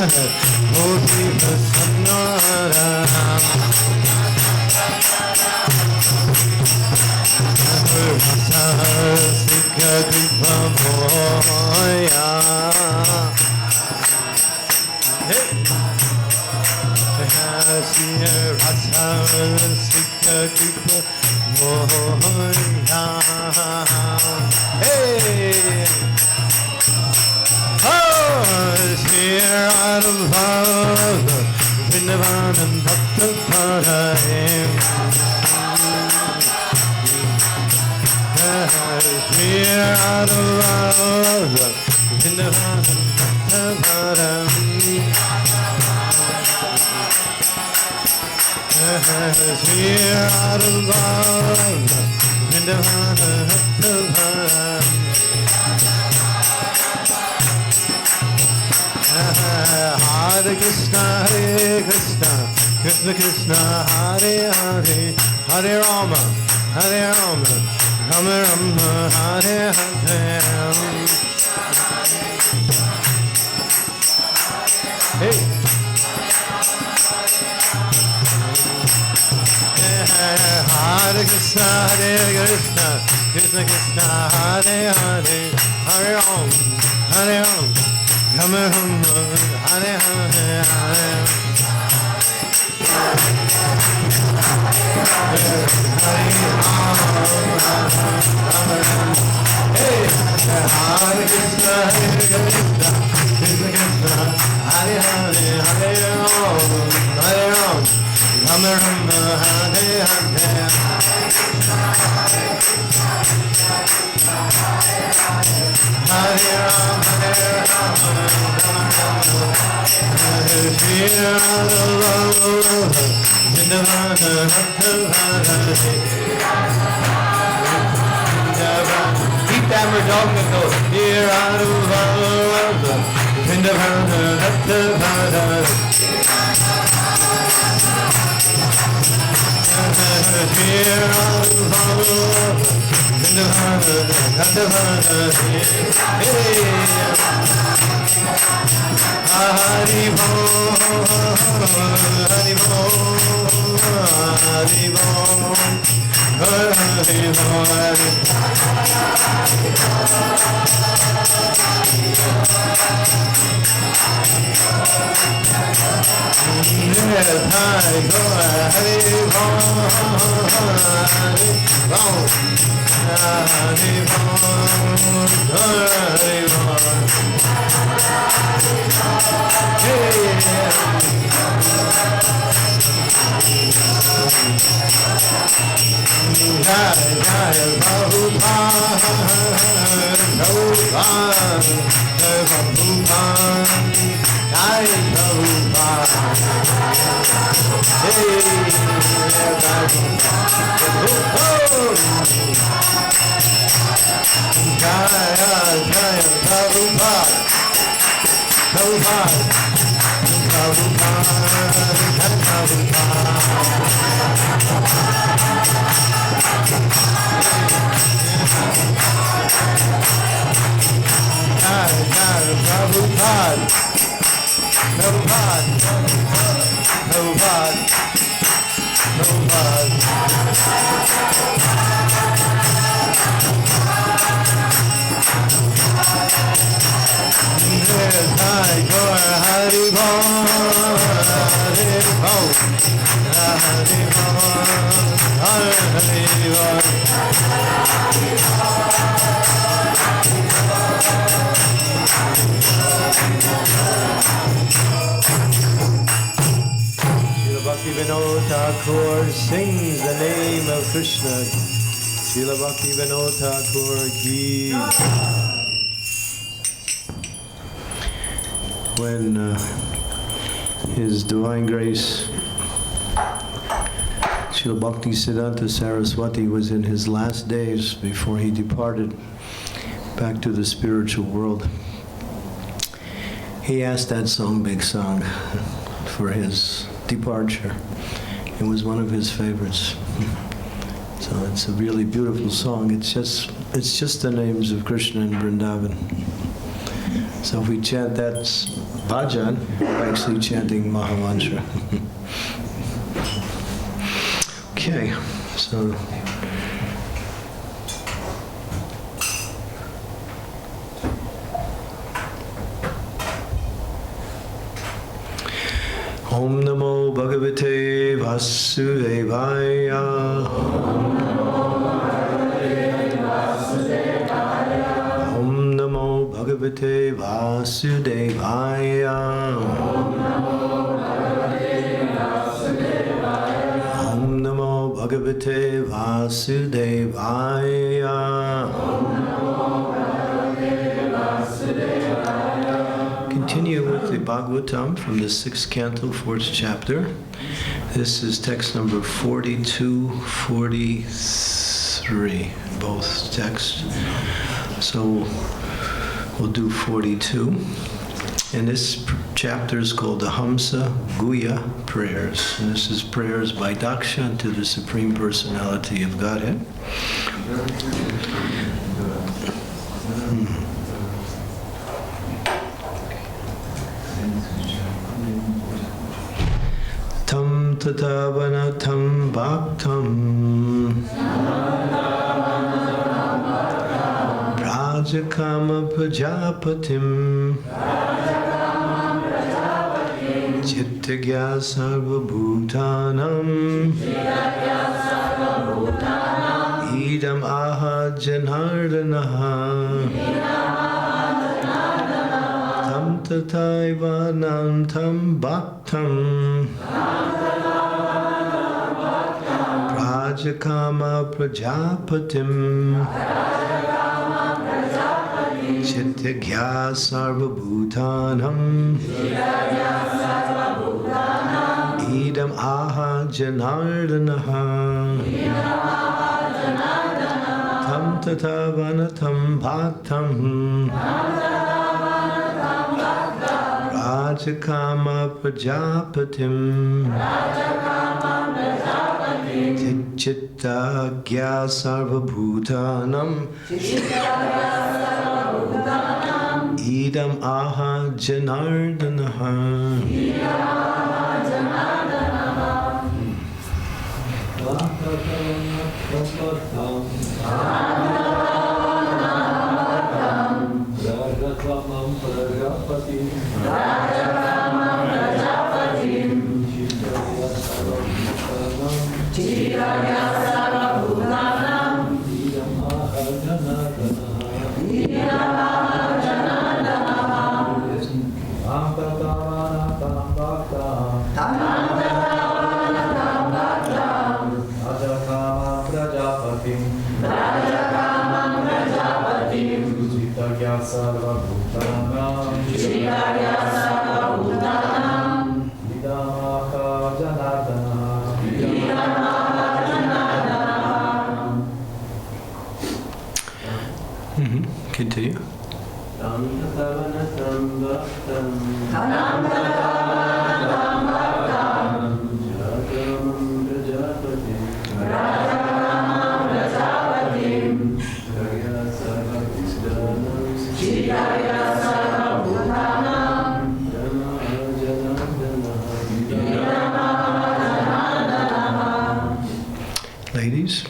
Bodhi Prasanna Rasa Sikha Kripa Moya. Rasa Sikha Kripa Moya. Hey! Here out of love, Vrindavan and Bhakta Param. Here out of love, Vrindavan and Bhakta Param. Here out of love, Vrindavan and Bhakta Param. Hare Krishna, Krishna Krishna, Hare Hare, Hare Rama, Rama Rama, Hare Hare. Hey. Hare Krishna, Krishna Krishna, Hare Hare, Hare Rama, Rama Rama, Hare Hare. Hey, Hare Krishna, Krishna Krishna, Hare Hare, Hare Rama, Rama Rama, Hare Hare. Hare Rama, keep that we're talking about. Here out of love, Vrindavana, Bhakta-vana. Here out of love, Vrindavana, Bhakta-vana. Hey. Hari Bol, Hari Bol, Hari Bol, Hari Bol. Yes, Hari Bol, Hari Bol, Hari Bol, Hari Bol, Hari Bol. Jai Jai Prabhupada, Prabhupada, Prabhupada, Jai Prabhupada. Hey, Jai Jai Prabhupada, Prabhupada, Prabhupada, Prabhupada. Jai Jai Prabhupada, Prabhupada, Prabhupada, Prabhupada. Jai Gaur Hari Bol, Hari Bol, Hari Bol, Hari Bol. Srila Bhaktivinoda Thakur sings the name of Krishna. Srila Bhaktivinoda Thakur ki. When His Divine Grace Srila Bhaktisiddhanta Saraswati was in his last days before he departed back to the spiritual world, he asked that song, Big Song, for his departure. It was one of his favorites. So it's a really beautiful song. It's just the names of Krishna and Vrindavan. So if we chant that bhajan, actually chanting Mahamantra. Okay, so Om Namo Bhagavate Vasudevaya. Om Namo Bhagavate Vasudevaya. Om Namo Bhagavate Vasudevaya. Continue with the Bhagavatam from the 6th canto, 4th chapter. This is text number 42, 43, both texts. So we'll do 42. And this chapter is called the Hamsa Guhya Prayers. And this is prayers by Daksha to the Supreme Personality of Godhead. Tam tatavanatam bhaktam Rajakama prajapatim Chittagya sarvabhutanam Idam aha janardanaha Tam tataivanantam bhaktam Rajakama prajapatim Chittagya sarvabhutanam Idam aha janardanaha Tam tatavanatam bhaktam Rajakama prajapatim Chittagya sarvabhutanam Idam aha janardanaha. Continue. Ladies.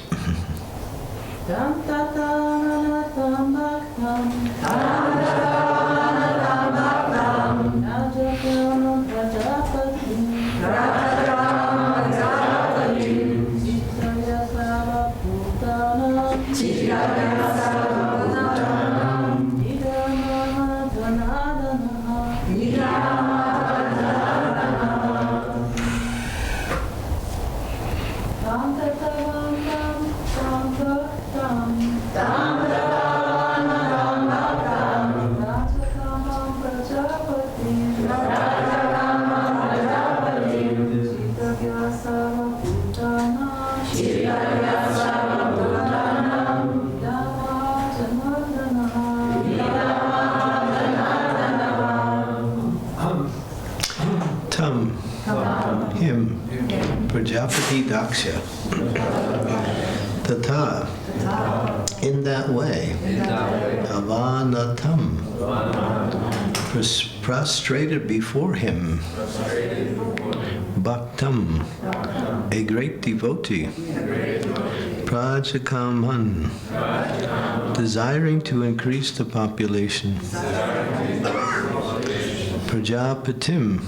Him, Prajapati Daksha, Tata, in that way, Avanatam, prostrated before him, Bhaktam, a great devotee, Prajakaman, desiring to increase the population, Prajapatim,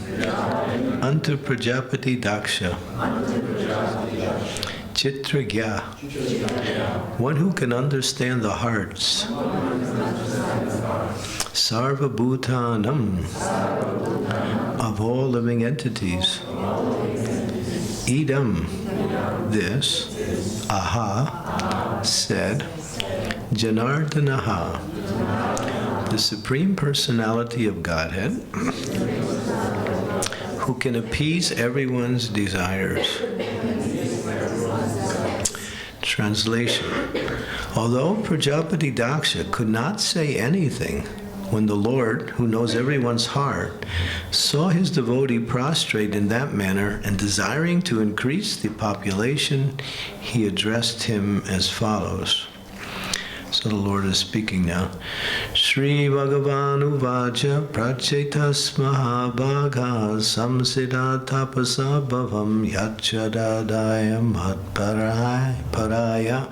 unto Prajapati Daksha, Chitragya, one who can understand the hearts, Sarvabhutanam, of all living entities, Idam, this, Aha, said, Janardanaha, the Supreme Personality of Godhead, who can appease everyone's desires. Translation. Although Prajapati Daksha could not say anything, when the Lord, who knows everyone's heart, saw his devotee prostrate in that manner and desiring to increase the population, he addressed him as follows. So the Lord is speaking now. Shri Bhagavan Uvacha Prachetas Mahabhaga Samsida Tapasa Bhavam Yachadadaya Paraya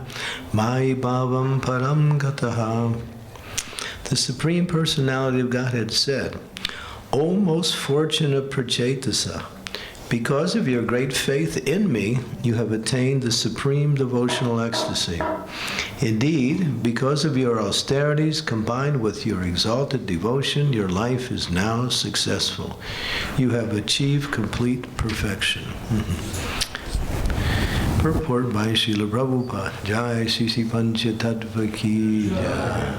Mai Bhavam Param Gataha. The Supreme Personality of Godhead said, O most fortunate Prachetasa, because of your great faith in me, you have attained the supreme devotional ecstasy. Indeed, because of your austerities combined with your exalted devotion, your life is now successful. You have achieved complete perfection. Purport by Srila Prabhupada. Jai Sisi Pancha Tattva Ki Jai.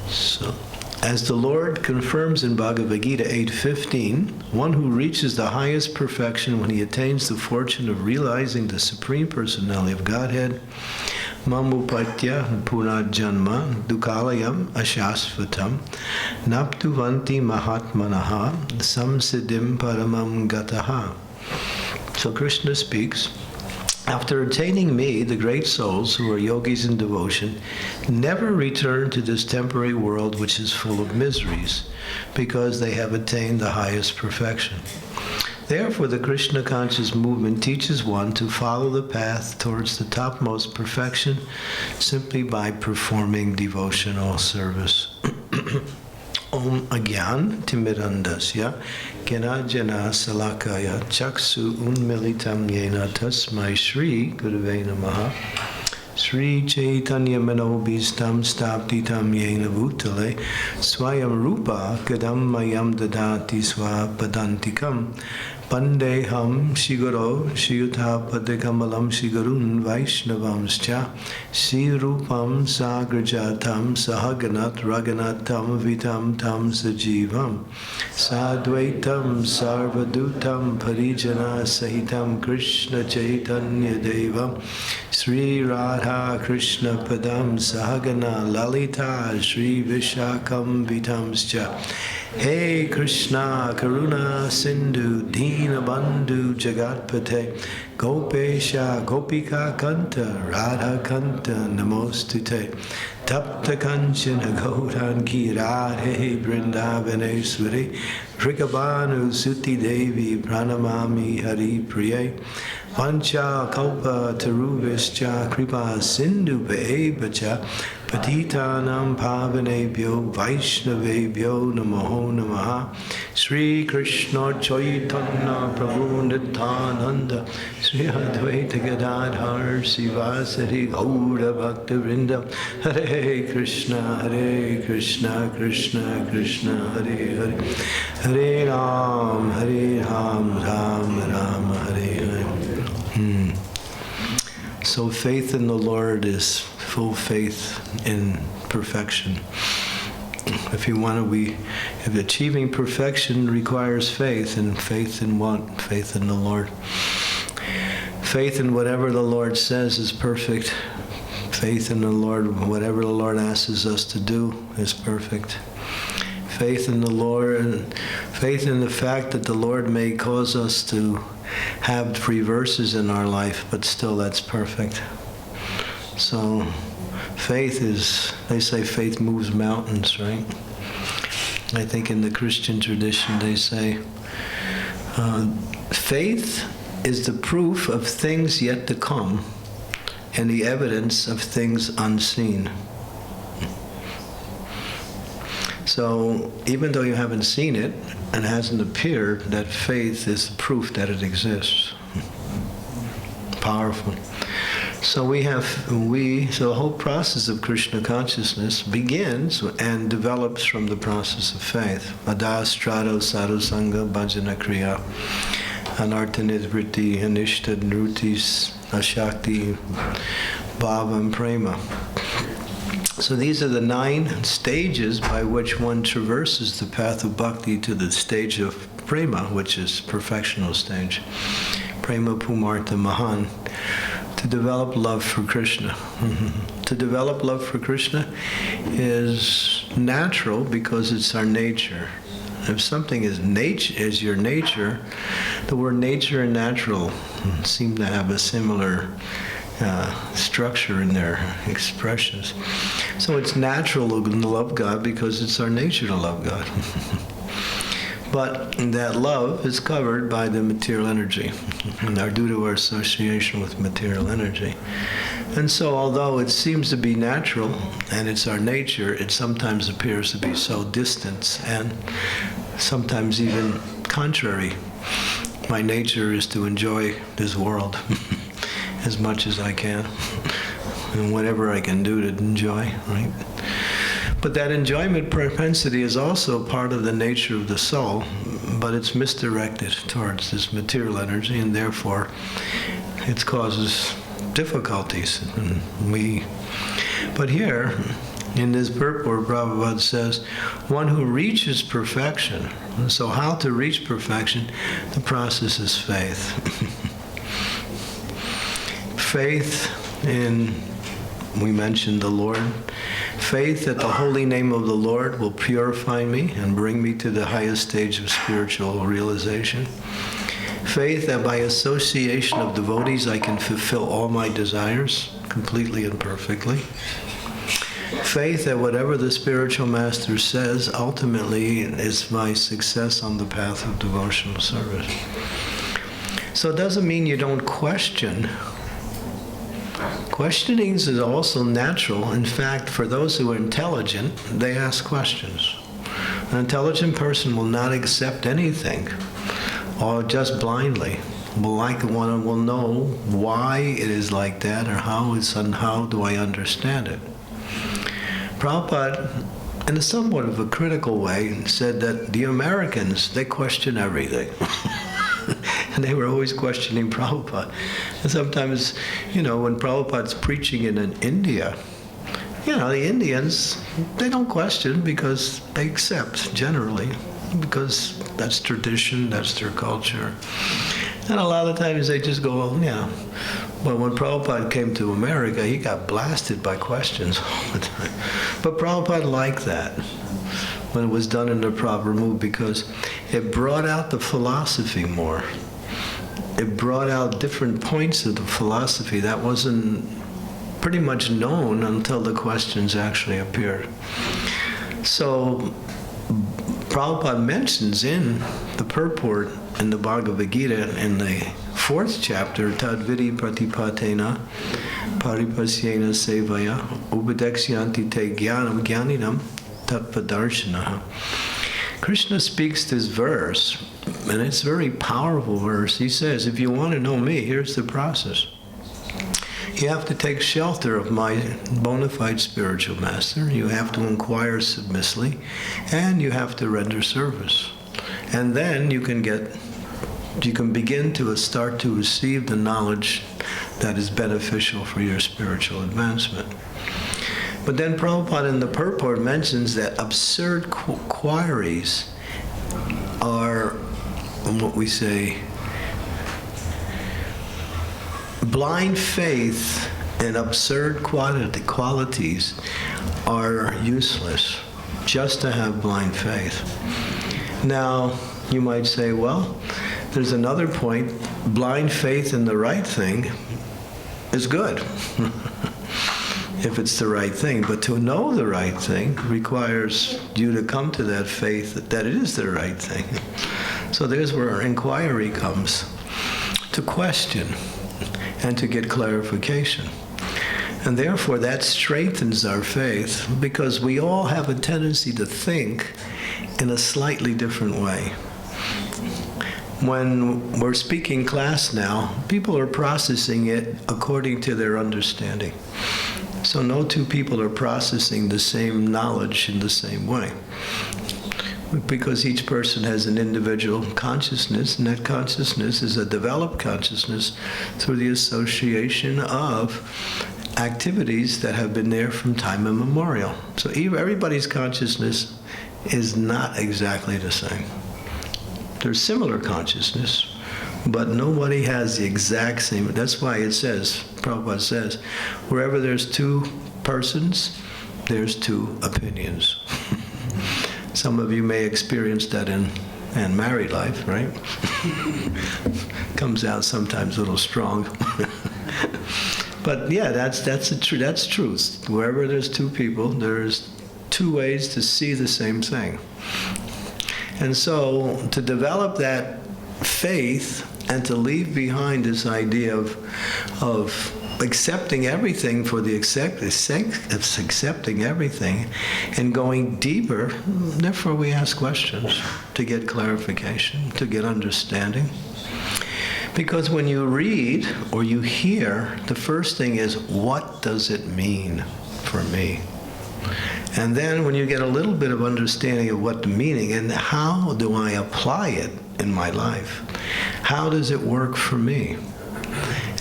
So, as the Lord confirms in Bhagavad Gita 8:15, one who reaches the highest perfection when he attains the fortune of realizing the Supreme Personality of Godhead, Mamupatya Punarjanma Dukalayam Ashasvatam Naptuvanti Mahatmanaha Samsiddhim Paramam Gataha. So Krishna speaks, after attaining me, the great souls who are yogis in devotion never return to this temporary world which is full of miseries, because they have attained the highest perfection. Therefore, the Krishna conscious movement teaches one to follow the path towards the topmost perfection simply by performing devotional service. Om Agyan Timirandasya Gyanajana Salakaya Chaksu Unmilitam Yena Tasmai Shri Gurave Namaha Sri Chaitanya Manobhistam Staptitam Yena Bhutale Swayam Rupa Gadam Mayam Dadati Swapadantikam Pandeham Shiguro Shiyutha Padekamalam Shigurun Vaishnavamscha Sirupam Sagrajatam Sahaganat Raganatam Vitam Tam Sajivam Sadvaitam Sarvadutam Parijana Sahitam Krishna Chaitanya Devam Sri Radha Krishna Padam Sahagana Lalita Sri Vishakam Vitamscha Hey Krishna Karuna Sindhu Dina Bandhu Jagatpate Gopesha Gopika Kanta Radha Kanta Namostute Tapta Kanchana Gauranki Radhe Vrindavaneshwari Vrikabhanu Suti Devi Pranamami Hari Priye Pancha Kalpa Taruvishcha Kripa Sindhu Bevacha Patitanam Pavanebhyo Vaishnavebhyo Namo Namaha Sri Krishna Chaitanya Prabhu Nityananda Sri Advaita Gadadhar Sivasari Gaura Bhakta Vrinda Hare Krishna Krishna Krishna Hare Hare Hare Ram Ram Ram Hare Hare. So faith in the Lord is full faith in perfection. If achieving perfection requires faith, and faith in what? Faith in the Lord. Faith in whatever the Lord says is perfect. Faith in the Lord, whatever the Lord asks us to do is perfect. Faith in the Lord, faith in the fact that the Lord may cause us to have reverses in our life, but still that's perfect. So faith is, they say faith moves mountains, right? I think in the Christian tradition they say, faith is the proof of things yet to come and the evidence of things unseen. So even though you haven't seen it and hasn't appeared, that faith is the proof that it exists. Powerful. So so the whole process of Krishna consciousness begins and develops from the process of faith. Adastrado sadhusanga bhajana kriya anartanidvriti anishta nrutis ashakti bhavam prema. So these are the 9 stages by which one traverses the path of bhakti to the stage of prema, which is perfectional stage. Prema pumartha mahan. To develop love for Krishna. To develop love for Krishna is natural because it's our nature. If something is your nature, the word nature and natural seem to have a similar structure in their expressions. So it's natural to love God because it's our nature to love God. But that love is covered by the material energy, due to our association with material energy. And so although it seems to be natural and it's our nature, it sometimes appears to be so distant and sometimes even contrary. My nature is to enjoy this world as much as I can and whatever I can do to enjoy, right? But that enjoyment propensity is also part of the nature of the soul, but it's misdirected towards this material energy, and therefore it causes difficulties. But here, in this purport, Prabhupada says, one who reaches perfection. So how to reach perfection? The process is faith. Faith in, we mentioned the Lord. Faith that the holy name of the Lord will purify me and bring me to the highest stage of spiritual realization. Faith that by association of devotees I can fulfill all my desires completely and perfectly. Faith that whatever the spiritual master says ultimately is my success on the path of devotional service. So it doesn't mean you don't question. Questioning is also natural. In fact, for those who are intelligent, they ask questions. An intelligent person will not accept anything or just blindly. Will know why it is like that or how do I understand it. Prabhupada, in a somewhat of a critical way, said that the Americans, they question everything. And they were always questioning Prabhupada. And sometimes, when Prabhupada's preaching in India, the Indians, they don't question because they accept, generally, because that's tradition, that's their culture. And a lot of times they just go, well, yeah. But when Prabhupada came to America, he got blasted by questions all the time. But Prabhupada liked that when it was done in the proper mood because it brought out the philosophy more. It brought out different points of the philosophy that wasn't pretty much known until the questions actually appeared. So Prabhupada mentions in the purport in the Bhagavad Gita in the 4th chapter, Tadvidi Pratipatena Paripasyena Sevaya Upadekshyanti Te Jnanam Jnaninam Tatpadarshanaha. Krishna speaks this verse, and it's a very powerful verse. He says, if you want to know me, here's the process. You have to take shelter of my bona fide spiritual master. You have to inquire submissively, and you have to render service. And then you can begin to start to receive the knowledge that is beneficial for your spiritual advancement. But then Prabhupada in the purport mentions that absurd queries are what we say blind faith and absurd qualities are useless, just to have blind faith. Now, you might say, well, there's another point. Blind faith in the right thing is good. if it's the right thing. But to know the right thing requires you to come to that faith that it is the right thing. So there's where our inquiry comes, to question and to get clarification. And therefore that strengthens our faith, because we all have a tendency to think in a slightly different way. When we're speaking class now, people are processing it according to their understanding. So no two people are processing the same knowledge in the same way, because each person has an individual consciousness, and that consciousness is a developed consciousness through the association of activities that have been there from time immemorial. So everybody's consciousness is not exactly the same. There's similar consciousness, but nobody has the exact same. That's why it says, Prabhupada says, wherever there's two persons, there's two opinions. Some of you may experience that in married life, right? Comes out sometimes a little strong. But yeah, that's truth. Wherever there's two people, there's two ways to see the same thing. And so to develop that faith and to leave behind this idea of accepting everything for the sake of accepting everything and going deeper, therefore we ask questions to get clarification, to get understanding. Because when you read or you hear, the first thing is, what does it mean for me? And then when you get a little bit of understanding of what the meaning, and how do I apply it in my life? How does it work for me?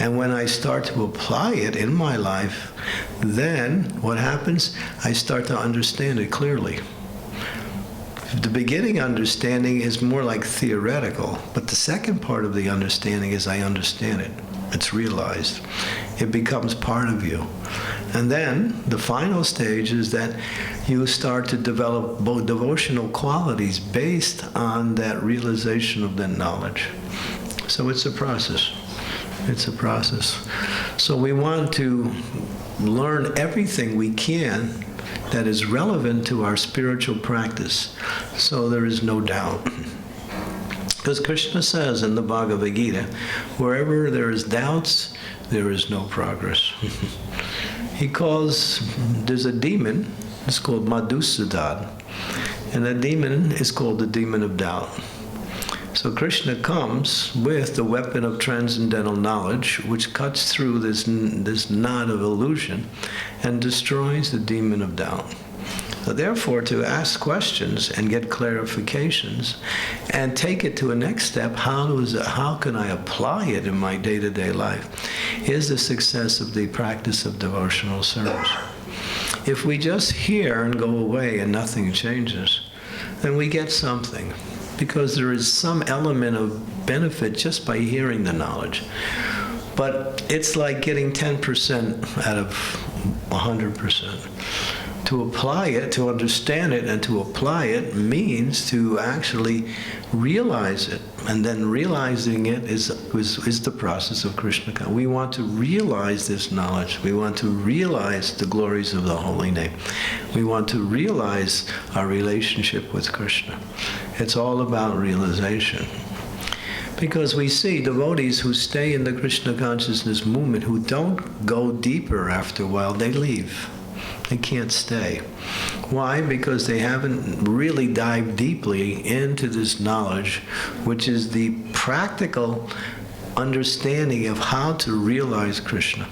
And when I start to apply it in my life, then what happens? I start to understand it clearly. The beginning understanding is more like theoretical, but the second part of the understanding is I understand it. It's realized. It becomes part of you. And then the final stage is that you start to develop both devotional qualities based on that realization of that knowledge. So it's a process. It's a process. So we want to learn everything we can that is relevant to our spiritual practice, so there is no doubt. Because Krishna says in the Bhagavad Gita, wherever there is doubts, there is no progress. There's a demon, it's called Madhusudan, and that demon is called the demon of doubt. So Krishna comes with the weapon of transcendental knowledge, which cuts through this knot of illusion and destroys the demon of doubt. So therefore, to ask questions and get clarifications and take it to a next step, how can I apply it in my day-to-day life, is the success of the practice of devotional service. If we just hear and go away and nothing changes, then we get something, because there is some element of benefit just by hearing the knowledge. But it's like getting 10% out of 100%. To apply it, to understand it, and to apply it means to actually realize it. And then realizing it is the process of Krishna. We want to realize this knowledge. We want to realize the glories of the holy name. We want to realize our relationship with Krishna. It's all about realization. Because we see devotees who stay in the Krishna consciousness movement, who don't go deeper after a while, they leave. They can't stay. Why? Because they haven't really dived deeply into this knowledge, which is the practical understanding of how to realize Krishna.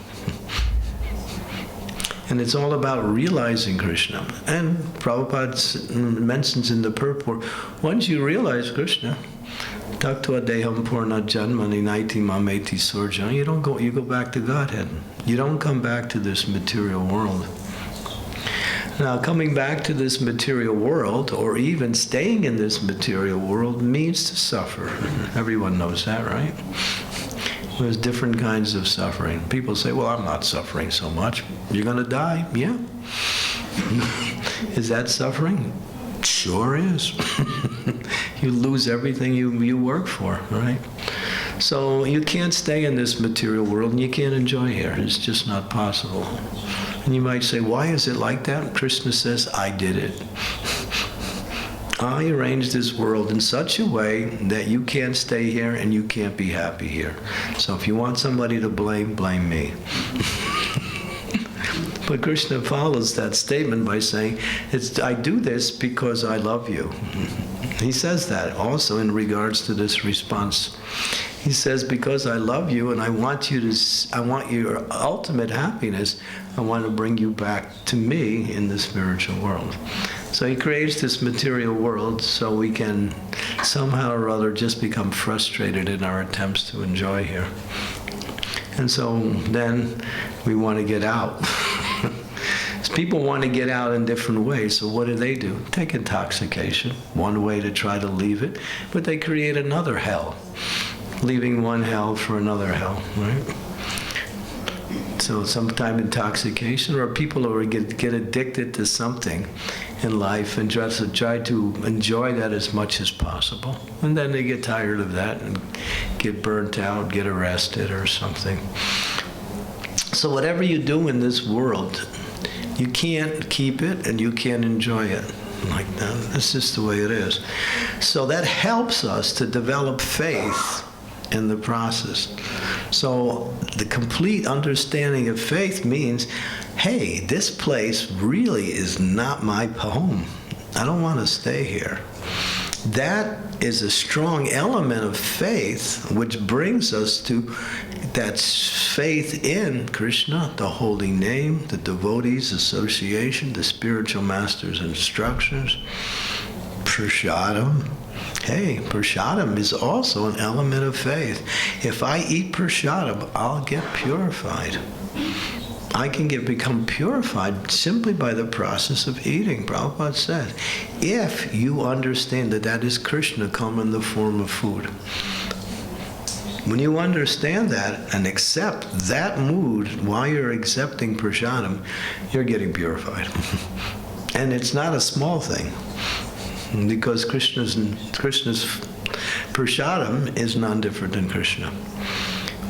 And it's all about realizing Krishna. And Prabhupada mentions in the purport, once you realize Krishna, Taktva deham purna janmani naiti mameti surja, you go back to Godhead. You don't come back to this material world. Now, coming back to this material world, or even staying in this material world, means to suffer. Everyone knows that, right? There's different kinds of suffering. People say, well, I'm not suffering so much. You're going to die? Yeah. Is that suffering? Sure is. You lose everything you work for, right? So you can't stay in this material world and you can't enjoy here. It's just not possible. And you might say, why is it like that? Krishna says, I did it. I arranged this world in such a way that you can't stay here and you can't be happy here. So if you want somebody to blame, blame me. But Krishna follows that statement by saying, I do this because I love you. He says that also in regards to this response. He says, because I love you and I want your ultimate happiness, I want to bring you back to me in the spiritual world. So he creates this material world so we can somehow or other just become frustrated in our attempts to enjoy here. And so then we want to get out. People want to get out in different ways, so what do? Take intoxication, one way to try to leave it, but they create another hell, leaving one hell for another hell, right? So sometimes intoxication, or people who get addicted to something in life and try to enjoy that as much as possible. And then they get tired of that and get burnt out, get arrested or something. So whatever you do in this world, you can't keep it and you can't enjoy it like that. That's just the way it is. So that helps us to develop faith in the process. So the complete understanding of faith means, hey, this place really is not my home. I don't want to stay here. That is a strong element of faith, which brings us to that faith in Krishna, the holy name, the devotees' association, the spiritual master's instructions, prasadam. Hey, prasadam is also an element of faith. If I eat prasadam, I'll get purified. I can become purified simply by the process of eating. Prabhupada says, if you understand that that is Krishna come in the form of food. When you understand that and accept that mood while you're accepting prasadam, you're getting purified. And it's not a small thing, because Krishna's prasadam is none different than Krishna.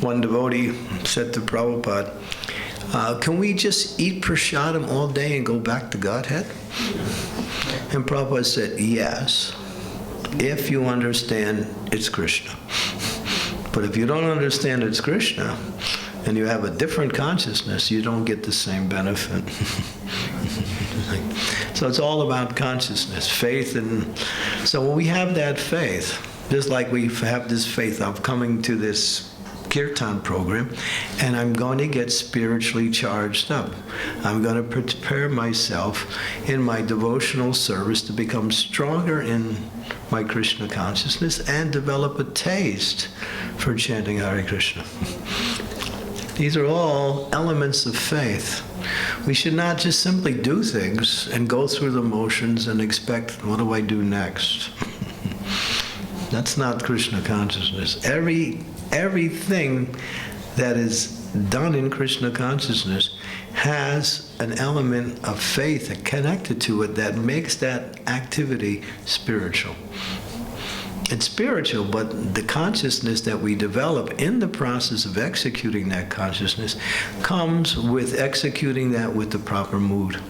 One devotee said to Prabhupada, can we just eat prasadam all day and go back to Godhead? And Prabhupada said, yes, if you understand it's Krishna. But if you don't understand it's Krishna, and you have a different consciousness, you don't get the same benefit. So it's all about consciousness, faith. And so when we have that faith, just like we have this faith of coming to this kirtan program, and I'm going to get spiritually charged up. I'm going to prepare myself in my devotional service to become stronger in my Krishna consciousness and develop a taste for chanting Hare Krishna. These are all elements of faith. We should not just simply do things and go through the motions and expect, what do I do next? That's not Krishna consciousness. Everything that is done in Krishna consciousness has an element of faith connected to it that makes that activity spiritual. It's spiritual, but the consciousness that we develop in the process of executing that consciousness comes with executing that with the proper mood,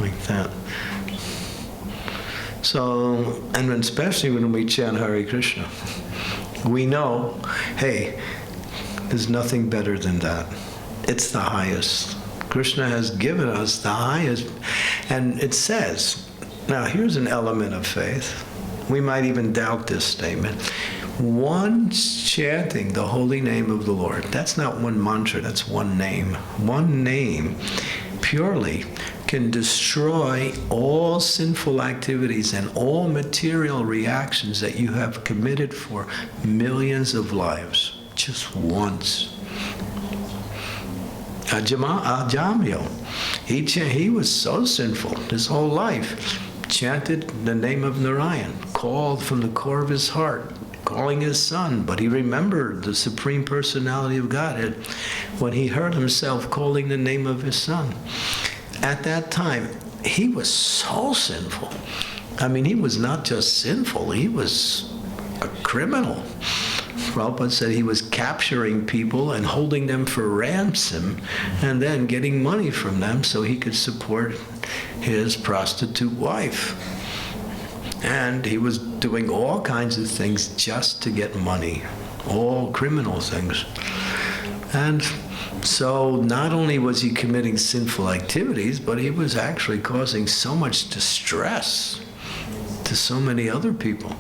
like that. So, and especially when we chant Hare Krishna, we know, hey, there's nothing better than that. It's the highest. Krishna has given us the highest. And it says, now here's an element of faith. We might even doubt this statement. One chanting the holy name of the Lord, that's not one mantra, that's one name. One name purely can destroy all sinful activities and all material reactions that you have committed for millions of lives, just once. Ajamil, he was so sinful his whole life, chanted the name of Narayan, called from the core of his heart, calling his son, but he remembered the Supreme Personality of Godhead when he heard himself calling the name of his son. At that time, he was so sinful. I mean, he was not just sinful, he was a criminal. Prabhupada said he was capturing people and holding them for ransom and then getting money from them so he could support his prostitute wife. And he was doing all kinds of things just to get money, all criminal things. And so not only was he committing sinful activities, but he was actually causing so much distress to so many other people.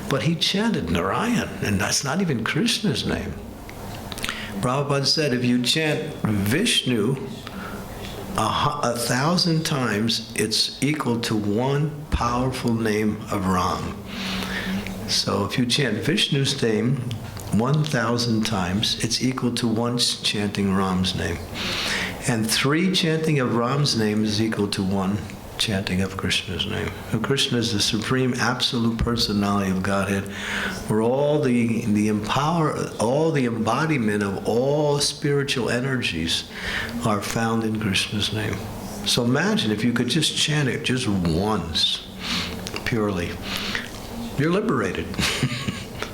But he chanted Narayan, and that's not even Krishna's name. Prabhupada said if you chant Vishnu 1,000 times, it's equal to one powerful name of Ram. So if you chant Vishnu's name 1,000 times, it's equal to once chanting Ram's name. And 3 chanting of Ram's name is equal to 1 chanting of Krishna's name. And Krishna is the supreme absolute personality of Godhead, where all the embodiment of all spiritual energies are found in Krishna's name. So imagine if you could just chant it just once, purely. You're liberated.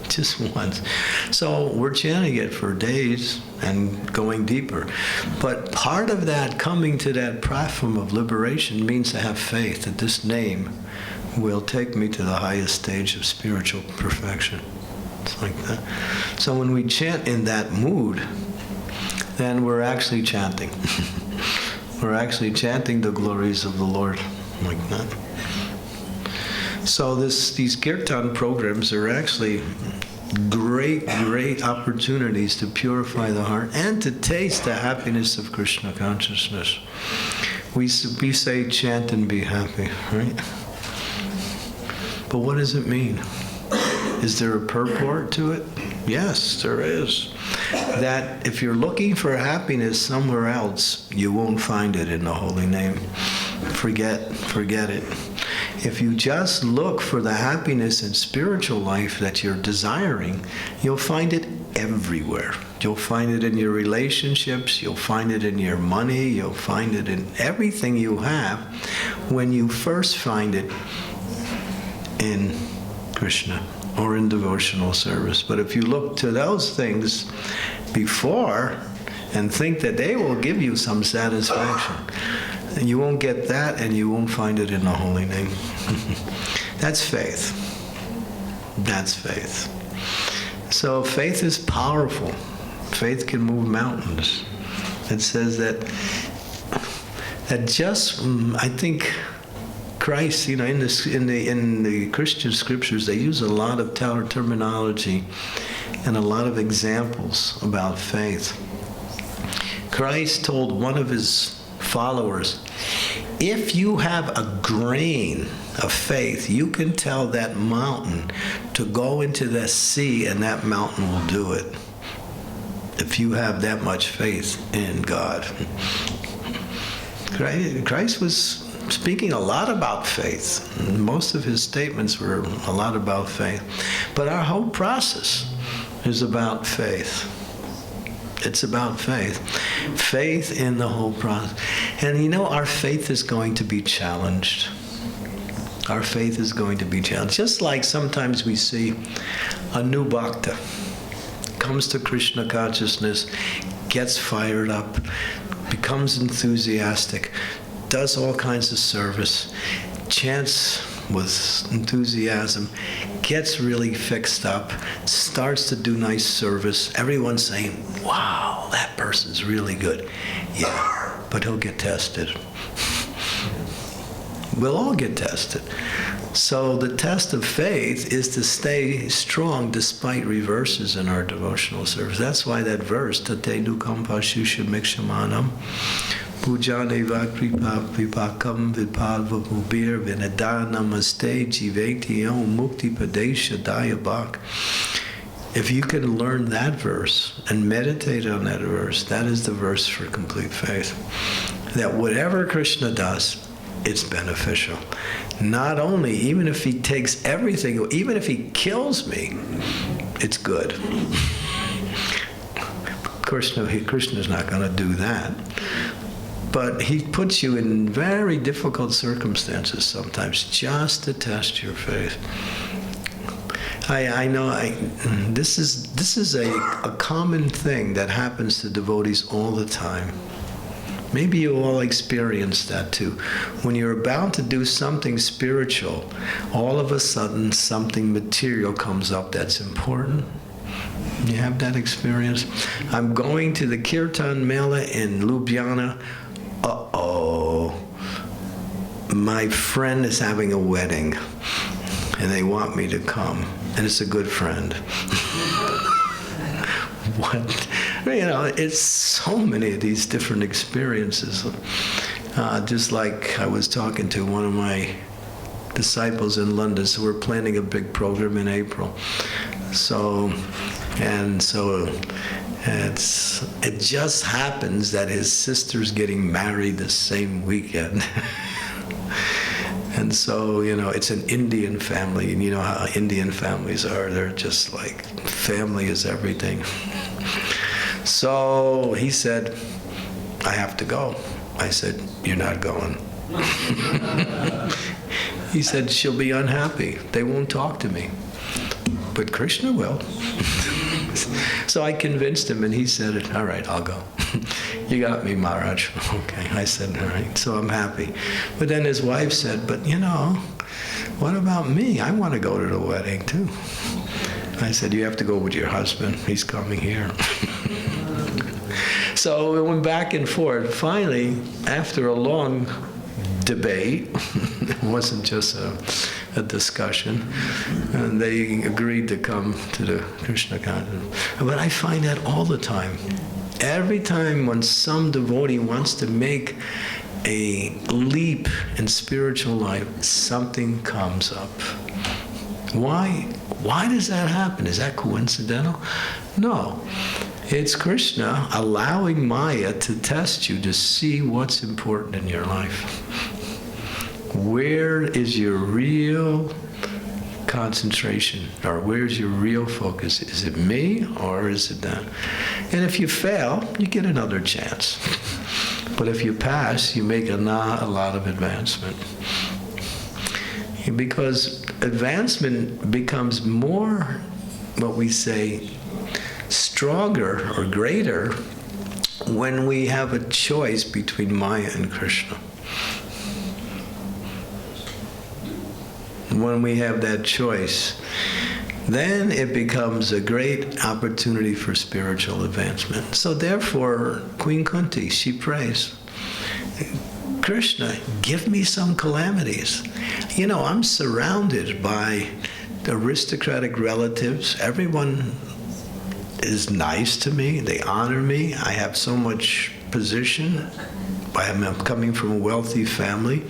Just once. So we're chanting it for days and going deeper. But part of that, coming to that platform of liberation, means to have faith that this name will take me to the highest stage of spiritual perfection. It's like that. So when we chant in that mood, then we're actually chanting. We're actually chanting the glories of the Lord, like that. So these kirtan programs are actually great opportunities to purify the heart and to taste the happiness of Krishna consciousness. We say chant and be happy, right? But what does it mean? Is there a purport to it? Yes, there is. That if you're looking for happiness somewhere else, you won't find it in the holy name. Forget it. If you just look for the happiness in spiritual life that you're desiring, you'll find it everywhere. You'll find it in your relationships, you'll find it in your money, you'll find it in everything you have when you first find it in Krishna or in devotional service. But if you look to those things before and think that they will give you some satisfaction, and you won't get that, and you won't find it in the holy name. That's faith. That's faith. So faith is powerful. Faith can move mountains. It says that just, I think, Christ, in the Christian scriptures, they use a lot of terminology and a lot of examples about faith. Christ told one of his followers, if you have a grain of faith, you can tell that mountain to go into the sea and that mountain will do it. If you have that much faith in God. Christ was speaking a lot about faith. Most of his statements were a lot about faith. But our whole process is about faith. It's about faith. Faith in the whole process. And our faith is going to be challenged. Our faith is going to be challenged. Just like sometimes we see a new bhakta comes to Krishna consciousness, gets fired up, becomes enthusiastic, does all kinds of service, chants with enthusiasm, gets really fixed up, starts to do nice service. Everyone's saying, wow, that person's really good. Yeah, but he'll get tested. We'll all get tested. So the test of faith is to stay strong despite reverses in our devotional service. That's why that verse, Tate Dukam Pashusha Mikshamanam, Pujane Vakripa Vipakam Vipalva Mubir Vinadana Namaste Jivetiyom Mukti Padesha Dayabak. If you can learn that verse and meditate on that verse, that is the verse for complete faith. That whatever Krishna does, it's beneficial. Not only, even if he takes everything, even if he kills me, it's good. Krishna's not going to do that. But he puts you in very difficult circumstances sometimes just to test your faith. I know. This is a common thing that happens to devotees all the time. Maybe you all experience that too. When you're about to do something spiritual, all of a sudden something material comes up that's important. You have that experience? I'm going to the Kirtan Mela in Ljubljana. Uh-oh. My friend is having a wedding, and they want me to come. And it's a good friend. What? You know, it's so many of these different experiences. Just like I was talking to one of my disciples in London, so we're planning a big program in April. It just happens that his sister's getting married the same weekend. And so, you know, it's an Indian family, and you know how Indian families are. They're just like, family is everything. So he said, I have to go. I said, you're not going. He said, she'll be unhappy. They won't talk to me. But Krishna will. So I convinced him, and he said, all right, I'll go. You got me, Maharaj. Okay, I said, all right, so I'm happy. But then his wife said, but you know, what about me? I want to go to the wedding too. I said, you have to go with your husband. He's coming here. So we went back and forth. Finally, after a long debate, it wasn't just a discussion, and they agreed to come to the Krishna consciousness. But I find that all the time. Every time when some devotee wants to make a leap in spiritual life, something comes up. Why? Why does that happen? Is that coincidental? No. It's Krishna allowing Maya to test you to see what's important in your life. Where is your real concentration, or where's your real focus? Is it me, or is it that? And if you fail, you get another chance. But if you pass, you make a lot of advancement. Because advancement becomes more, what we say, stronger or greater when we have a choice between Maya and Krishna. When we have that choice, then it becomes a great opportunity for spiritual advancement. So therefore, Queen Kunti, she prays, Krishna, give me some calamities. You know, I'm surrounded by aristocratic relatives. Everyone is nice to me. They honor me. I have so much position. I'm coming from a wealthy family.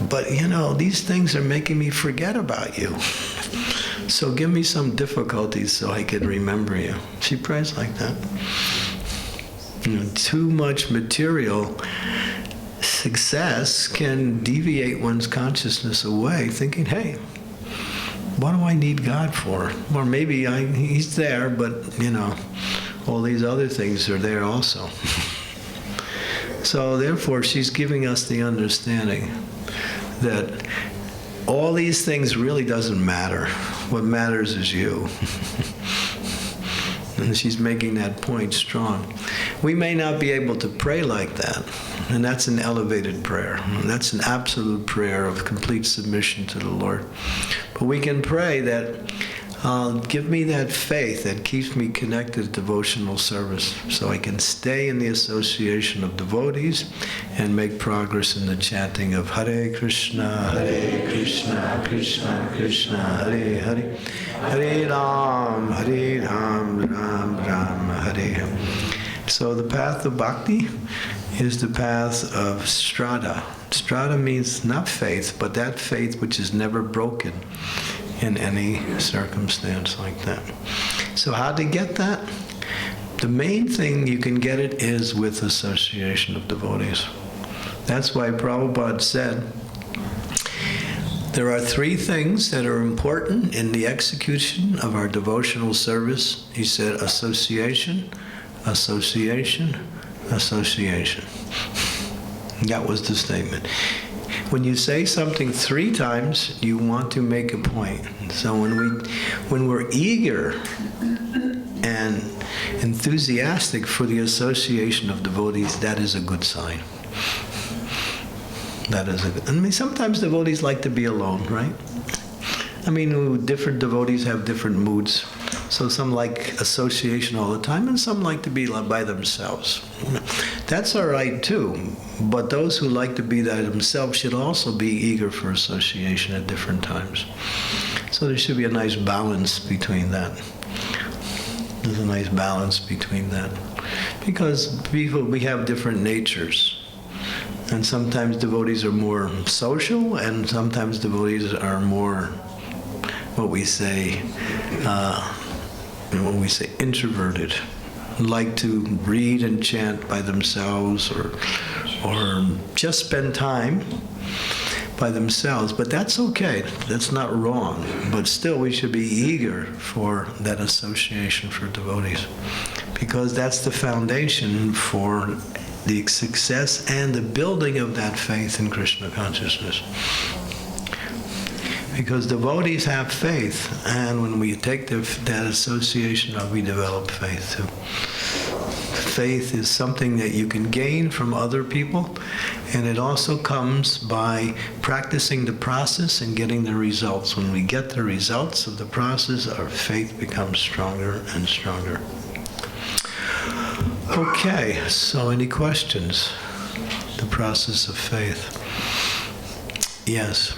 But, you know, these things are making me forget about you. So give me some difficulties so I can remember you. She prays like that. You know, too much material success can deviate one's consciousness away, thinking, hey, what do I need God for? Or maybe He's there, but, you know, all these other things are there also. So therefore, she's giving us the understanding that all these things really doesn't matter. What matters is you. And she's making that point strong. We may not be able to pray like that, and that's an elevated prayer. And that's an absolute prayer of complete submission to the Lord. But we can pray that, give me that faith that keeps me connected to devotional service so I can stay in the association of devotees and make progress in the chanting of Hare Krishna, Krishna Krishna, Hare Hare, Hare Ram, Ram Ram, Hare Hare. So the path of bhakti is the path of strada. Strada means not faith, but that faith which is never broken in any circumstance like that. So how to get that? The main thing you can get it is with association of devotees. That's why Prabhupada said, there are three things that are important in the execution of our devotional service. He said, association, association, association. That was the statement. when you say something 3 times, you want to make a point. So when we're eager and enthusiastic for the association of devotees, that is a good sign. That is I mean, sometimes devotees like to be alone, right? I mean, different devotees have different moods. So some like association all the time, and some like to be by themselves. That's all right too. But those who like to be by themselves should also be eager for association at different times. So there should be a nice balance between that. There's a nice balance between that. Because we have different natures. And sometimes devotees are more social, and sometimes devotees are more, what we say introverted, like to read and chant by themselves, or just spend time by themselves. But that's okay. That's not wrong. But still, we should be eager for that association for devotees, because that's the foundation for the success and the building of that faith in Krishna consciousness. Because devotees have faith, and when we take that association up, we develop faith too. Faith is something that you can gain from other people, and it also comes by practicing the process and getting the results. When we get the results of the process, our faith becomes stronger and stronger. Okay, so any questions? The process of faith. Yes.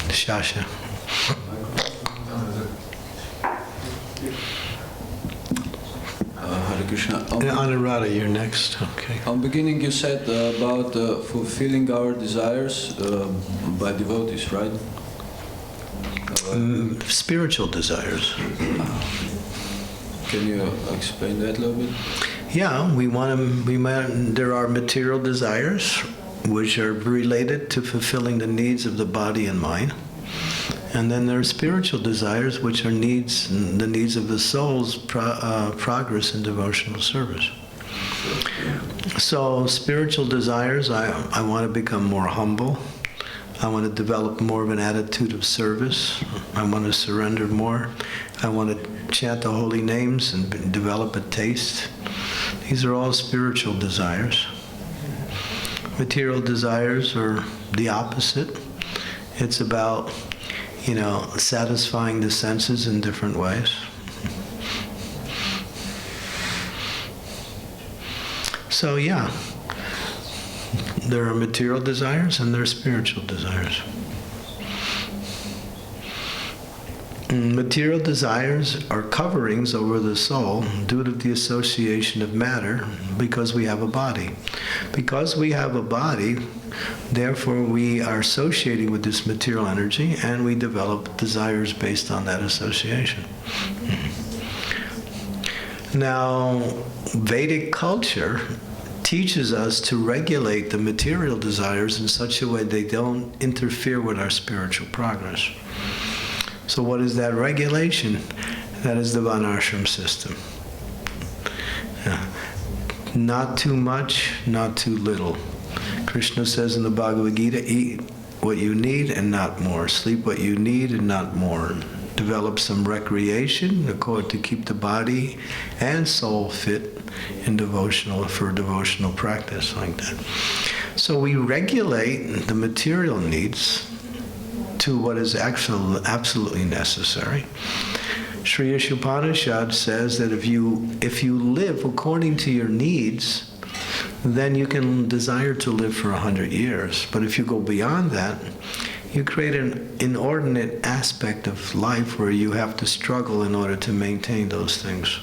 Shasha. Hare Krishna. Anuradha, you're next. Okay. On beginning you said about fulfilling our desires by devotees, right? Spiritual desires. Can you explain that a little bit? Yeah, there are material desires which are related to fulfilling the needs of the body and mind. And then there are spiritual desires which are the needs of the soul's progress in devotional service. So spiritual desires, I want to become more humble. I want to develop more of an attitude of service. I want to surrender more. I want to chant the holy names and develop a taste. These are all spiritual desires. Material desires are the opposite. It's about, satisfying the senses in different ways. So yeah, there are material desires and there are spiritual desires. Material desires are coverings over the soul due to the association of matter, because we have a body. Because we have a body, therefore we are associating with this material energy, and we develop desires based on that association. Now, Vedic culture teaches us to regulate the material desires in such a way they don't interfere with our spiritual progress. So what is that regulation? That is the Varnashram system. Not too much, not too little. Krishna says in the Bhagavad Gita, eat what you need and not more. Sleep what you need and not more. Develop some recreation to keep the body and soul fit in devotional practice like that. So we regulate the material needs to what is absolutely necessary. Sri Ishopanishad says that if you live according to your needs, then you can desire to live for 100 years. But if you go beyond that, you create an inordinate aspect of life where you have to struggle in order to maintain those things.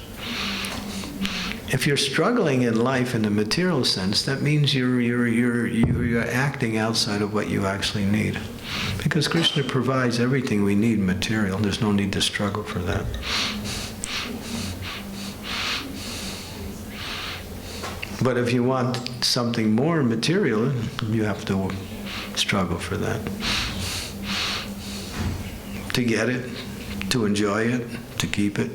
If you're struggling in life in the material sense, that means you're acting outside of what you actually need. Because Krishna provides everything we need material. There's no need to struggle for that. But if you want something more material, you have to struggle for that. To get it, to enjoy it, to keep it.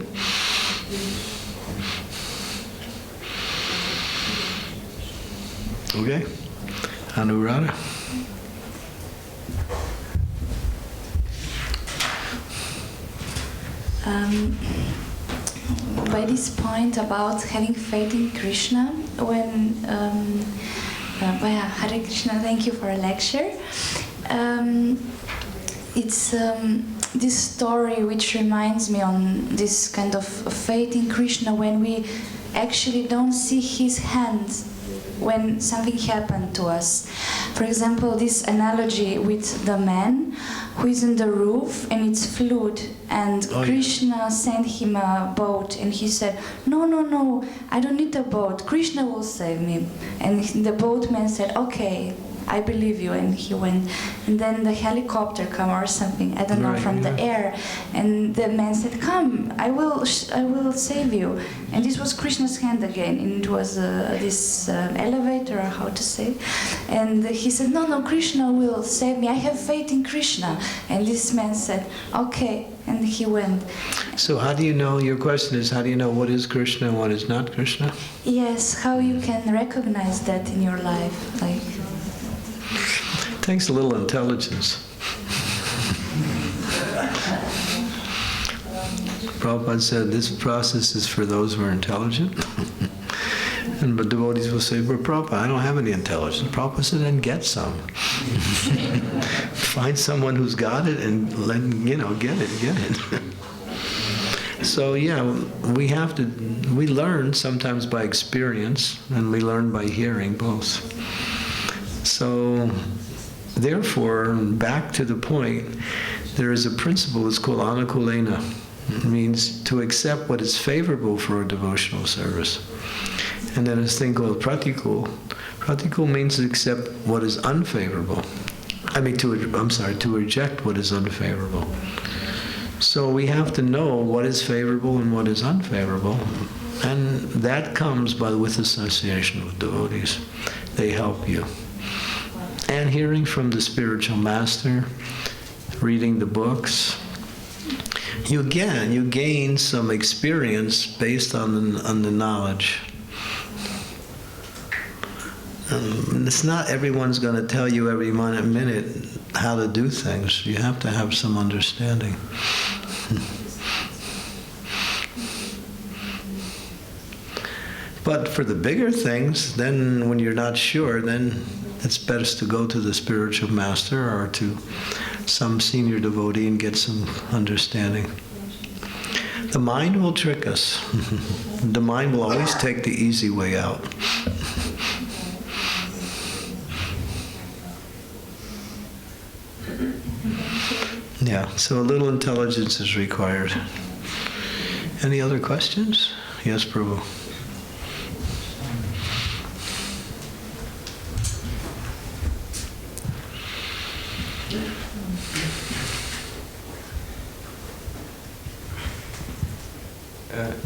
Okay? Anuradha? by this point about having faith in Krishna, when Hare Krishna, thank you for a lecture. It's this story which reminds me on this kind of faith in Krishna when we actually don't see his hands when something happened to us. For example, this analogy with the man who is on the roof and it's flood, and Krishna sent him a boat, and he said, no, no, no, I don't need a boat, Krishna will save me. And the boatman said, okay, I believe you, and he went. And then the helicopter came or something, I don't know, from the air, and the man said, come, I will save you. And this was Krishna's hand again, and it was this elevator, or how to say. And he said, no, no, Krishna will save me, I have faith in Krishna. And this man said, okay, and he went. So how do you know, your question is, how do you know what is Krishna and what is not Krishna? Yes, how you can recognize that in your life, like. Takes a little intelligence. Prabhupada said this process is for those who are intelligent. But devotees will say, but Prabhupada, I don't have any intelligence. Prabhupada said, then get some. Find someone who's got it and let, get it. So yeah, we learn sometimes by experience, and we learn by hearing both. So therefore, back to the point, there is a principle, it's called anukulena. It means to accept what is favorable for a devotional service. And then there's a thing called pratikul. Pratikul means to accept what is unfavorable. To reject what is unfavorable. So we have to know what is favorable and what is unfavorable. And that comes with association with devotees. They help you. And hearing from the spiritual master, reading the books, you gain some experience based on the knowledge. It's not everyone's going to tell you every minute how to do things. You have to have some understanding. But for the bigger things, then when you're not sure, then it's best to go to the spiritual master or to some senior devotee and get some understanding. The mind will trick us. The mind will always take the easy way out. Yeah, so a little intelligence is required. Any other questions? Yes, Prabhu.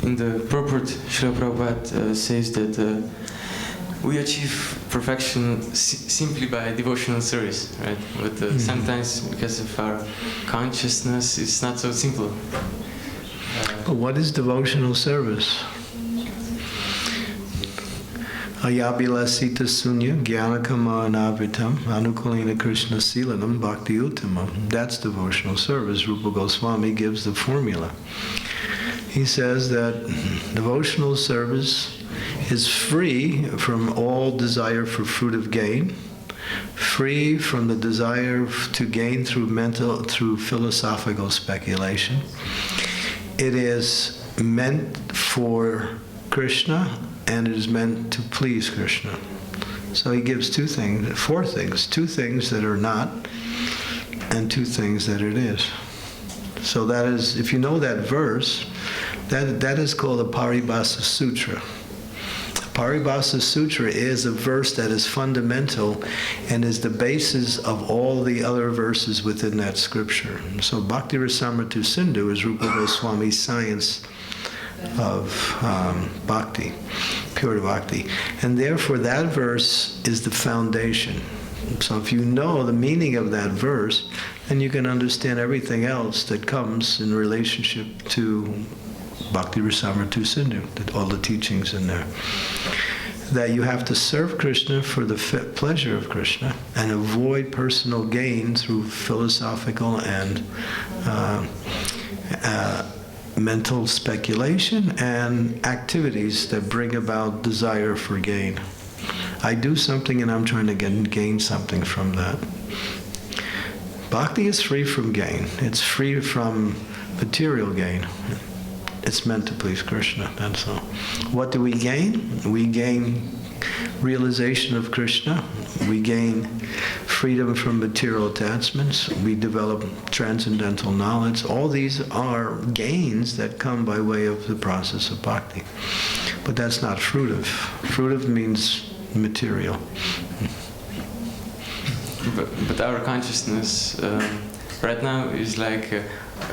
In the purport, Srila Prabhupada says that we achieve perfection simply by devotional service, right? But sometimes, because of our consciousness, it's not so simple. What is devotional service? Ayabilasita sunya gyanakama anavritam anukulina krishna silanam bhakti uttamam. That's devotional service. Rupa Goswami gives the formula. He says that devotional service is free from all desire for fruit of gain, free from the desire to gain through philosophical speculation. It is meant for Krishna, and it is meant to please Krishna. So he gives four things, two things that are not, and two things that it is. So that is, if you know that verse, that is called a Paribhasa Sutra. Paribhasa Sutra is a verse that is fundamental and is the basis of all the other verses within that scripture. So Bhakti Rasamrita Sindhu is Rupa Goswami's science of bhakti, pure bhakti. And therefore that verse is the foundation. So if you know the meaning of that verse, then you can understand everything else that comes in relationship to Bhakti Rasamrita Sindhu, all the teachings in there. That you have to serve Krishna for the pleasure of Krishna and avoid personal gain through philosophical and mental speculation and activities that bring about desire for gain. I do something and I'm trying to gain something from that. Bhakti is free from gain. It's free from material gain. It's meant to please Krishna, that's all. What do we gain? We gain realization of Krishna. We gain freedom from material attachments. We develop transcendental knowledge. All these are gains that come by way of the process of bhakti. But that's not fruitive. Fruitive means material. But our consciousness right now is like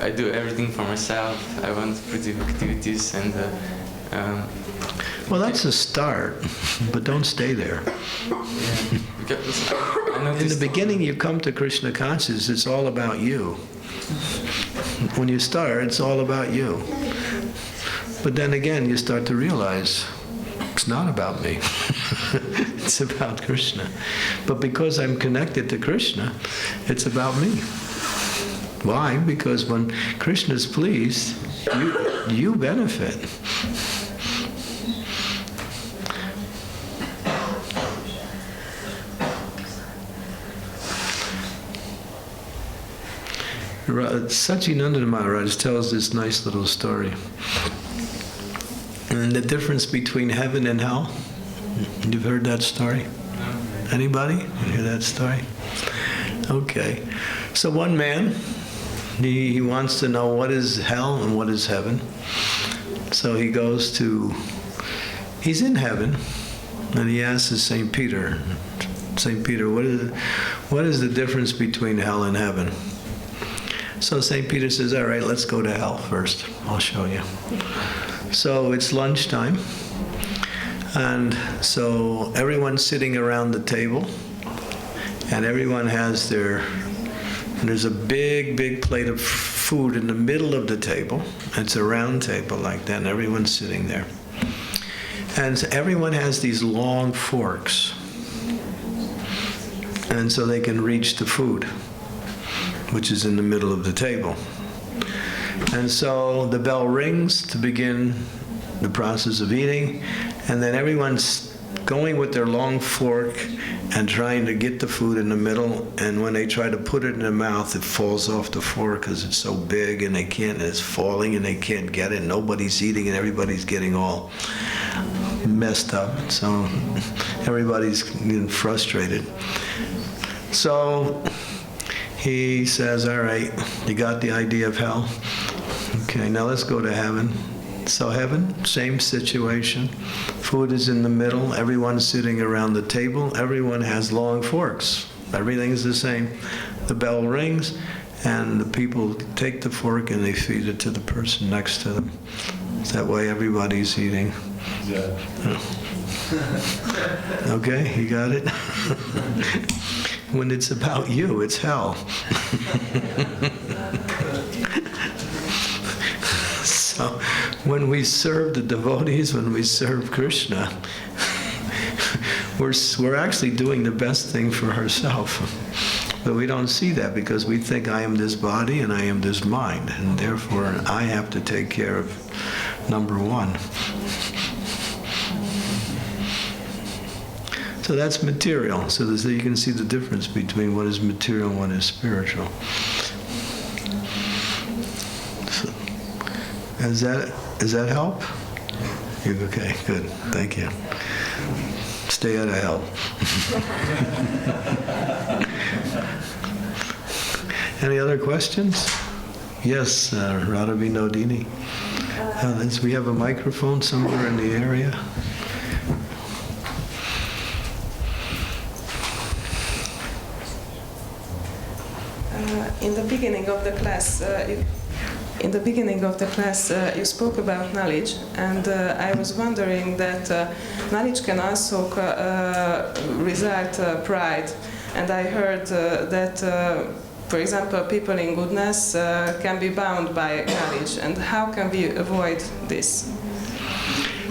I do everything for myself. I want fruitive activities and. Well, that's a start, but don't stay there. Yeah. In the beginning, you come to Krishna consciousness. It's all about you. When you start, it's all about you. But then again, you start to realize it's not about me. It's about Krishna. But because I'm connected to Krishna, it's about me. Why? Because when Krishna is pleased, you benefit. Satchidananda Maharaj tells this nice little story. And the difference between heaven and hell. You've heard that story? Anybody? You hear that story? Okay. So one man, he wants to know what is hell and what is heaven. So he goes to, he's in heaven, and he asks St. Peter, what is the difference between hell and heaven? So St. Peter says, all right, let's go to hell first. I'll show you. So it's lunchtime. And so everyone's sitting around the table. And everyone has there's a big, big plate of food in the middle of the table. It's a round table like that, and everyone's sitting there. And so everyone has these long forks. And so they can reach the food, which is in the middle of the table. And so the bell rings to begin the process of eating, and then everyone's going with their long fork and trying to get the food in the middle, and when they try to put it in their mouth, it falls off the fork because it's so big and it's falling and they can't get it. Nobody's eating and everybody's getting all messed up. So everybody's getting frustrated. So he says, all right, you got the idea of hell? Okay, now let's go to heaven. So heaven, same situation. Food is in the middle. Everyone's sitting around the table. Everyone has long forks. Everything's the same. The bell rings, and the people take the fork and they feed it to the person next to them. That way everybody's eating. Yeah. Okay, you got it? When it's about you, it's hell. So when we serve the devotees, when we serve Krishna, we're actually doing the best thing for ourselves. But we don't see that because we think I am this body and I am this mind, and therefore I have to take care of number one. So that's material. So you can see the difference between what is material and what is spiritual. So, does that help? Okay, good. Thank you. Stay out of hell. Any other questions? Yes, Radha Vinodini. We have a microphone somewhere in the area. In the beginning of the class, you spoke about knowledge, and I was wondering that knowledge can also result pride. And I heard that, for example, people in goodness can be bound by knowledge. And how can we avoid this?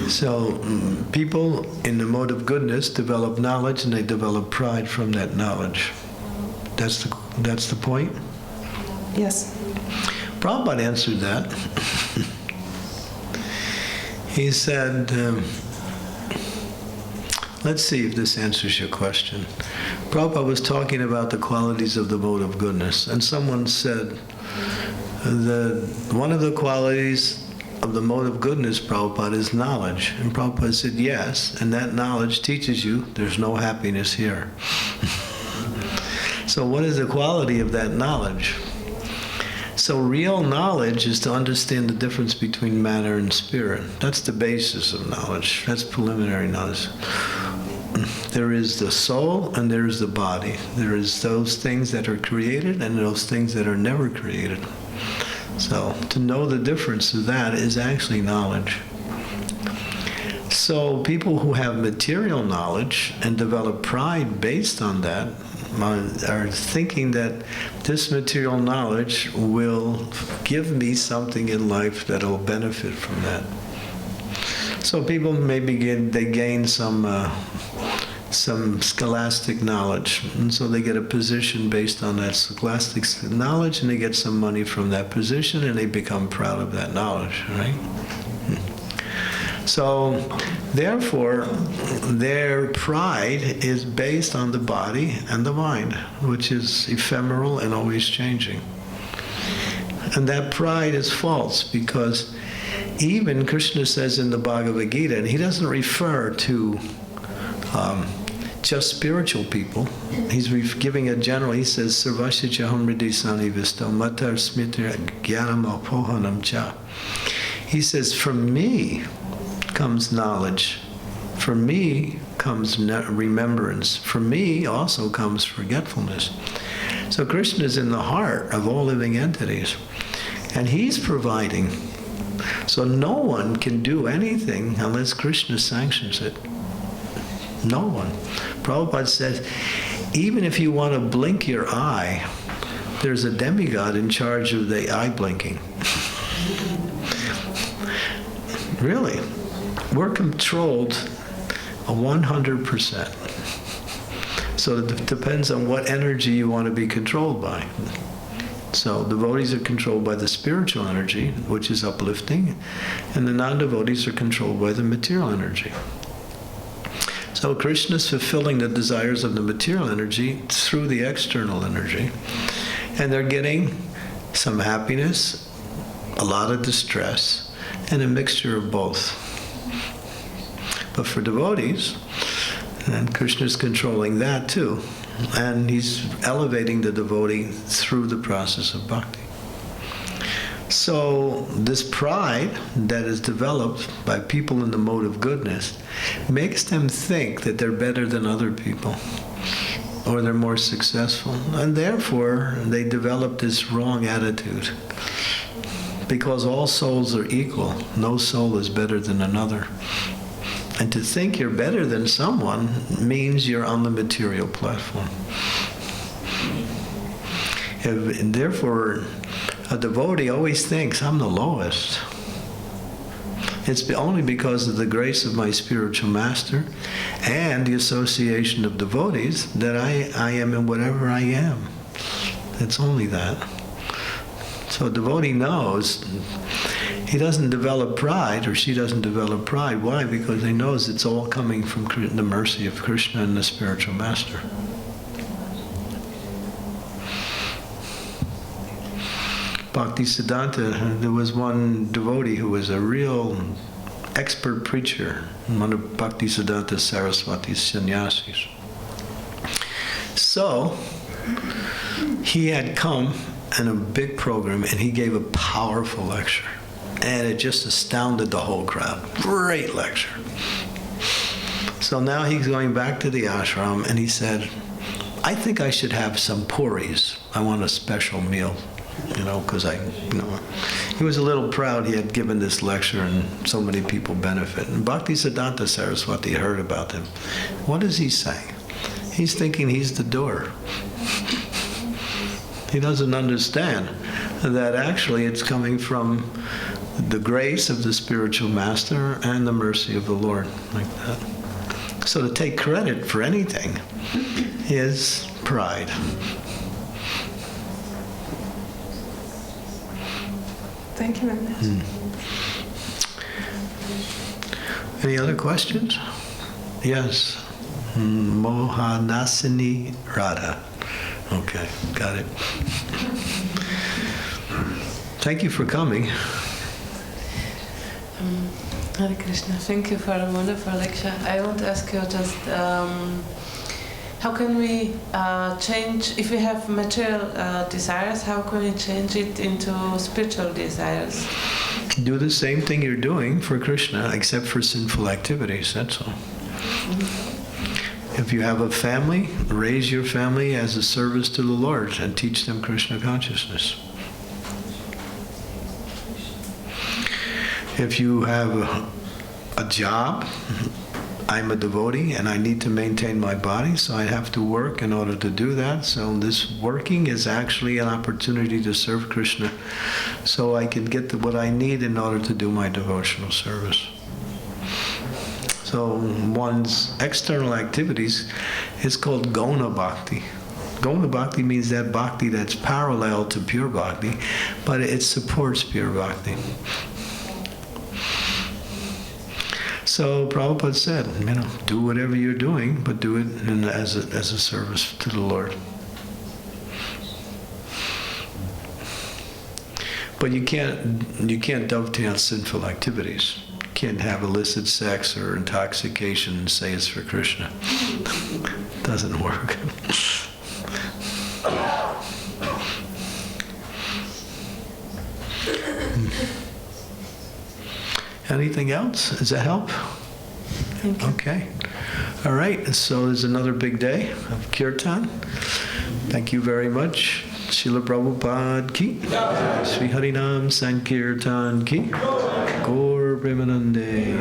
So people in the mode of goodness develop knowledge, and they develop pride from that knowledge. That's the point? Yes. Prabhupada answered that. He said, let's see if this answers your question. Prabhupada was talking about the qualities of the mode of goodness, and someone said that one of the qualities of the mode of goodness, Prabhupada, is knowledge. And Prabhupada said yes, and that knowledge teaches you there's no happiness here. So what is the quality of that knowledge? So real knowledge is to understand the difference between matter and spirit. That's the basis of knowledge. That's preliminary knowledge. There is the soul and there is the body. There is those things that are created and those things that are never created. So to know the difference of that is actually knowledge. So people who have material knowledge and develop pride based on that are thinking that this material knowledge will give me something in life that will benefit from that. So people maybe gain some scholastic knowledge, and so they get a position based on that scholastic knowledge, and they get some money from that position, and they become proud of that knowledge, right? So, therefore, their pride is based on the body and the mind, which is ephemeral and always changing. And that pride is false, because even Krishna says in the Bhagavad Gita, and he doesn't refer to just spiritual people. He's giving a general, he says, Sarvasya Chaham Hridisani Visto Matar Smitra Gyanam Apohanam Cha. He says, from me comes knowledge. From me comes remembrance. From me also comes forgetfulness. So Krishna is in the heart of all living entities. And he's providing. So no one can do anything unless Krishna sanctions it. No one. Prabhupada says, even if you want to blink your eye, there's a demigod in charge of the eye blinking. Really. We're controlled 100%. So it depends on what energy you want to be controlled by. So devotees are controlled by the spiritual energy, which is uplifting, and the non-devotees are controlled by the material energy. So Krishna is fulfilling the desires of the material energy through the external energy, and they're getting some happiness, a lot of distress, and a mixture of both. But for devotees, and Krishna is controlling that too, and he's elevating the devotee through the process of bhakti. So this pride that is developed by people in the mode of goodness makes them think that they're better than other people, or they're more successful, and therefore they develop this wrong attitude. Because all souls are equal, no soul is better than another. And to think you're better than someone means you're on the material platform. And therefore, a devotee always thinks, I'm the lowest. It's only because of the grace of my spiritual master and the association of devotees that I am in whatever I am. It's only that. So a devotee knows. He doesn't develop pride, or she doesn't develop pride. Why? Because he knows it's all coming from the mercy of Krishna and the spiritual master. Bhaktisiddhanta, there was one devotee who was a real expert preacher, one of Bhaktisiddhanta Saraswati's sannyasis. So, he had come in a big program, and he gave a powerful lecture. And it just astounded the whole crowd. Great lecture. So now he's going back to the ashram, and he said, I think I should have some puris. I want a special meal, because he was a little proud he had given this lecture and so many people benefit. And Bhaktisiddhanta Saraswati heard about him. What is he saying? He's thinking he's the doer. He doesn't understand that actually it's coming from the grace of the spiritual master and the mercy of the Lord, like that. So to take credit for anything is pride. Thank you very much. Any other questions? Yes. Mohanasini Radha. Okay, got it. Thank you for coming. Hare Krishna, thank you for a wonderful lecture. I want to ask you just, how can we change, if we have material desires, how can we change it into spiritual desires? Do the same thing you're doing for Krishna, except for sinful activities, that's all. If you have a family, raise your family as a service to the Lord and teach them Krishna consciousness. If you have a job, I'm a devotee and I need to maintain my body, so I have to work in order to do that. So this working is actually an opportunity to serve Krishna, so I can get what I need in order to do my devotional service. So one's external activities is called Gona Bhakti. Gona Bhakti means that bhakti that's parallel to pure bhakti, but it supports pure bhakti. So Prabhupada said, do whatever you're doing, but do it as a service to the Lord. But you can't dovetail sinful activities. You can't have illicit sex or intoxication and say it's for Krishna. Doesn't work. Anything else? Does that help? Thank you. Okay. All right. So there's another big day of Kirtan. Thank you very much. Srila Prabhupada ki. Sri Harinam Sankirtan ki. Gaur Premanande.